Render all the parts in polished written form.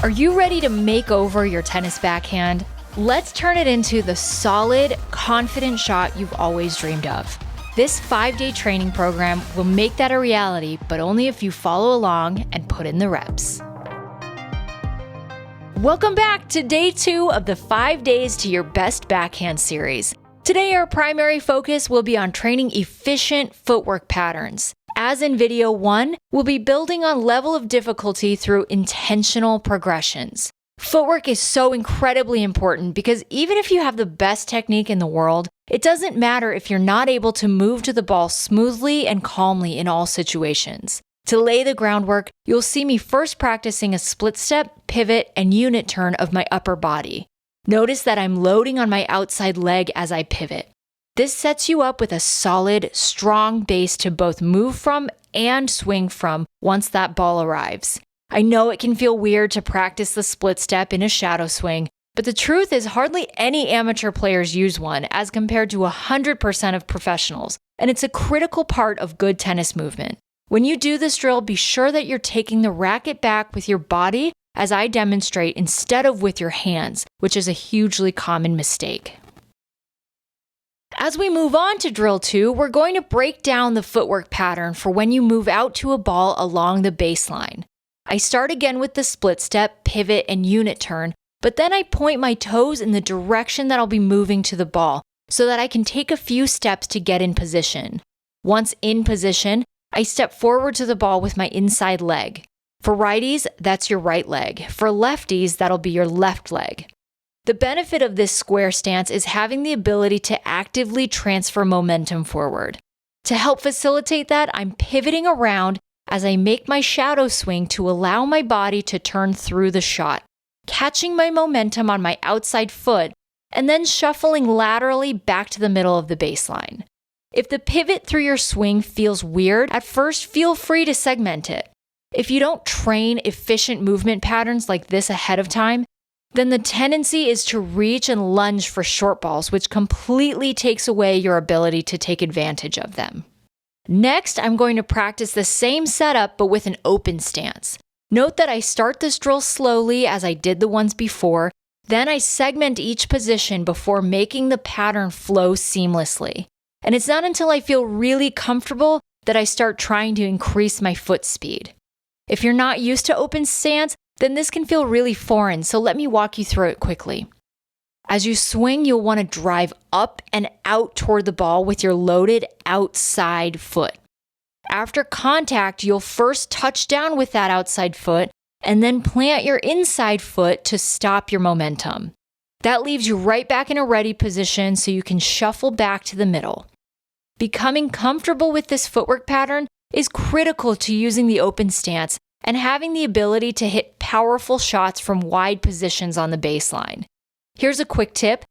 Are you ready to make over your tennis backhand? Let's turn it into the solid, confident shot you've always dreamed of. This 5-day training program will make that a reality, but only if you follow along and put in the reps. Welcome back to day 2 of the 5 Days to Your Best Backhand series. Today, our primary focus will be on training efficient footwork patterns. As in video 1, we'll be building on level of difficulty through intentional progressions. Footwork is so incredibly important because even if you have the best technique in the world, it doesn't matter if you're not able to move to the ball smoothly and calmly in all situations. To lay the groundwork, you'll see me first practicing a split step, pivot, and unit turn of my upper body. Notice that I'm loading on my outside leg as I pivot. This sets you up with a solid, strong base to both move from and swing from once that ball arrives. I know it can feel weird to practice the split step in a shadow swing, but the truth is hardly any amateur players use one as compared to 100% of professionals, and it's a critical part of good tennis movement. When you do this drill, be sure that you're taking the racket back with your body, as I demonstrate, instead of with your hands, which is a hugely common mistake. As we move on to drill 2, we're going to break down the footwork pattern for when you move out to a ball along the baseline. I start again with the split step, pivot, and unit turn, but then I point my toes in the direction that I'll be moving to the ball so that I can take a few steps to get in position. Once in position, I step forward to the ball with my inside leg. For righties, that's your right leg. For lefties, that'll be your left leg. The benefit of this square stance is having the ability to actively transfer momentum forward. To help facilitate that, I'm pivoting around as I make my shadow swing to allow my body to turn through the shot, catching my momentum on my outside foot, and then shuffling laterally back to the middle of the baseline. If the pivot through your swing feels weird, at first feel free to segment it. If you don't train efficient movement patterns like this ahead of time, then the tendency is to reach and lunge for short balls, which completely takes away your ability to take advantage of them. Next, I'm going to practice the same setup but with an open stance. Note that I start this drill slowly as I did the ones before, then I segment each position before making the pattern flow seamlessly. And it's not until I feel really comfortable that I start trying to increase my foot speed. If you're not used to open stance, then this can feel really foreign, so let me walk you through it quickly. As you swing, you'll want to drive up and out toward the ball with your loaded outside foot. After contact, you'll first touch down with that outside foot and then plant your inside foot to stop your momentum. That leaves you right back in a ready position so you can shuffle back to the middle. Becoming comfortable with this footwork pattern is critical to using the open stance and having the ability to hit powerful shots from wide positions on the baseline. Here's a quick tip.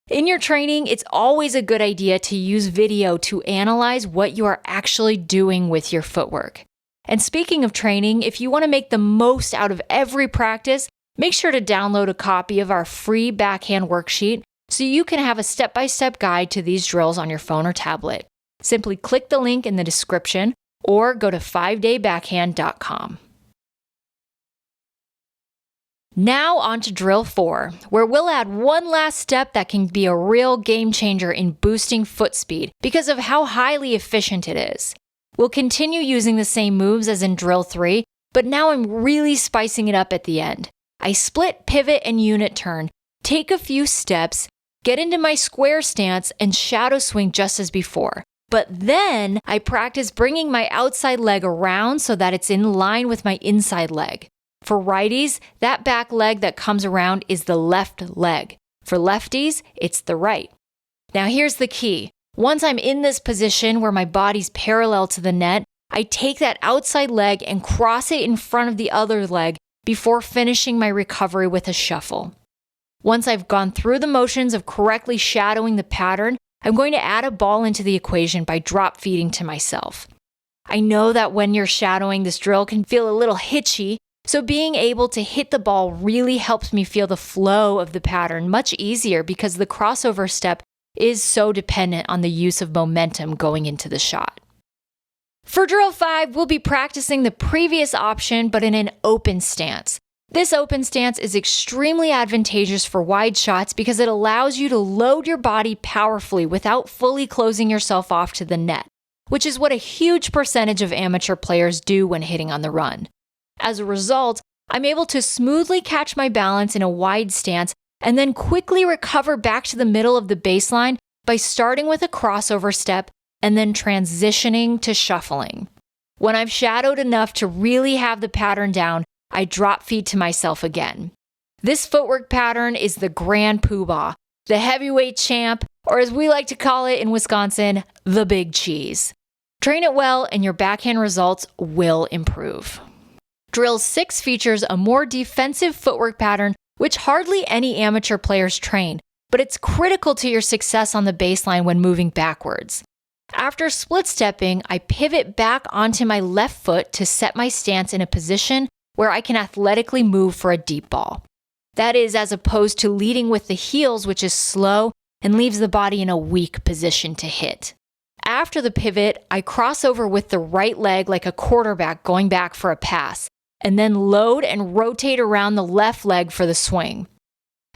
In your training, it's always a good idea to use video to analyze what you are actually doing with your footwork. And speaking of training, if you want to make the most out of every practice, make sure to download a copy of our free backhand worksheet so you can have a step-by-step guide to these drills on your phone or tablet. Simply click the link in the description or go to 5daybackhand.com. Now on to drill 4, where we'll add one last step that can be a real game changer in boosting foot speed because of how highly efficient it is. We'll continue using the same moves as in drill 3, but now I'm really spicing it up at the end. I split, pivot, and unit turn, take a few steps, get into my square stance, and shadow swing just as before. But then I practice bringing my outside leg around so that it's in line with my inside leg. For righties, that back leg that comes around is the left leg. For lefties, it's the right. Now here's the key. Once I'm in this position where my body's parallel to the net, I take that outside leg and cross it in front of the other leg before finishing my recovery with a shuffle. Once I've gone through the motions of correctly shadowing the pattern, I'm going to add a ball into the equation by drop feeding to myself. I know that when you're shadowing, this drill can feel a little hitchy, so being able to hit the ball really helps me feel the flow of the pattern much easier because the crossover step is so dependent on the use of momentum going into the shot. For drill 5, we'll be practicing the previous option but in an open stance. This open stance is extremely advantageous for wide shots because it allows you to load your body powerfully without fully closing yourself off to the net, which is what a huge percentage of amateur players do when hitting on the run. As a result, I'm able to smoothly catch my balance in a wide stance and then quickly recover back to the middle of the baseline by starting with a crossover step and then transitioning to shuffling. When I've shadowed enough to really have the pattern down, I drop feet to myself again. This footwork pattern is the Grand Poobah, the heavyweight champ, or as we like to call it in Wisconsin, the Big Cheese. Train it well and your backhand results will improve. Drill 6 features a more defensive footwork pattern which hardly any amateur players train, but it's critical to your success on the baseline when moving backwards. After split stepping, I pivot back onto my left foot to set my stance in a position where I can athletically move for a deep ball. That is, as opposed to leading with the heels, which is slow and leaves the body in a weak position to hit. After the pivot, I cross over with the right leg like a quarterback going back for a pass, and then load and rotate around the left leg for the swing.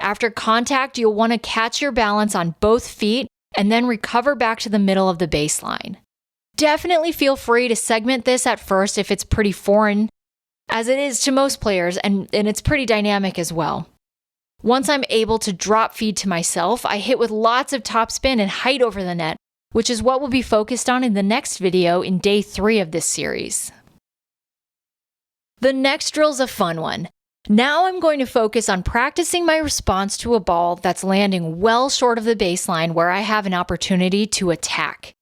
After contact, you'll want to catch your balance on both feet and then recover back to the middle of the baseline. Definitely feel free to segment this at first if it's pretty foreign, as it is to most players, and it's pretty dynamic as well. Once I'm able to drop feed to myself, I hit with lots of topspin and height over the net, which is what we'll be focused on in the next video in day 3 of this series. The next drill's a fun one. Now I'm going to focus on practicing my response to a ball that's landing well short of the baseline where I have an opportunity to attack.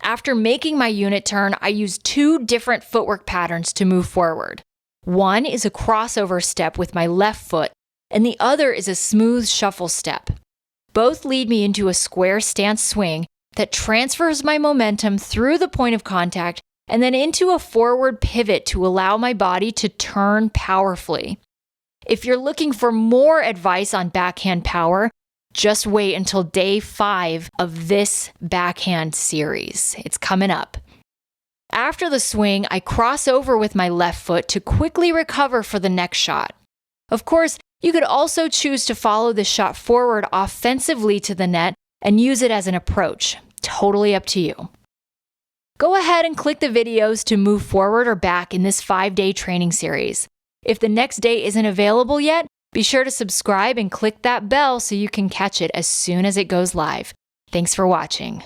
After making my unit turn, I use 2 different footwork patterns to move forward. One is a crossover step with my left foot, and the other is a smooth shuffle step. Both lead me into a square stance swing that transfers my momentum through the point of contact and then into a forward pivot to allow my body to turn powerfully. If you're looking for more advice on backhand power, just wait until day 5 of this backhand series. It's coming up. After the swing, I cross over with my left foot to quickly recover for the next shot. Of course, you could also choose to follow the shot forward offensively to the net and use it as an approach. Totally up to you. Go ahead and click the videos to move forward or back in this 5-day training series. If the next day isn't available yet, be sure to subscribe and click that bell so you can catch it as soon as it goes live. Thanks for watching.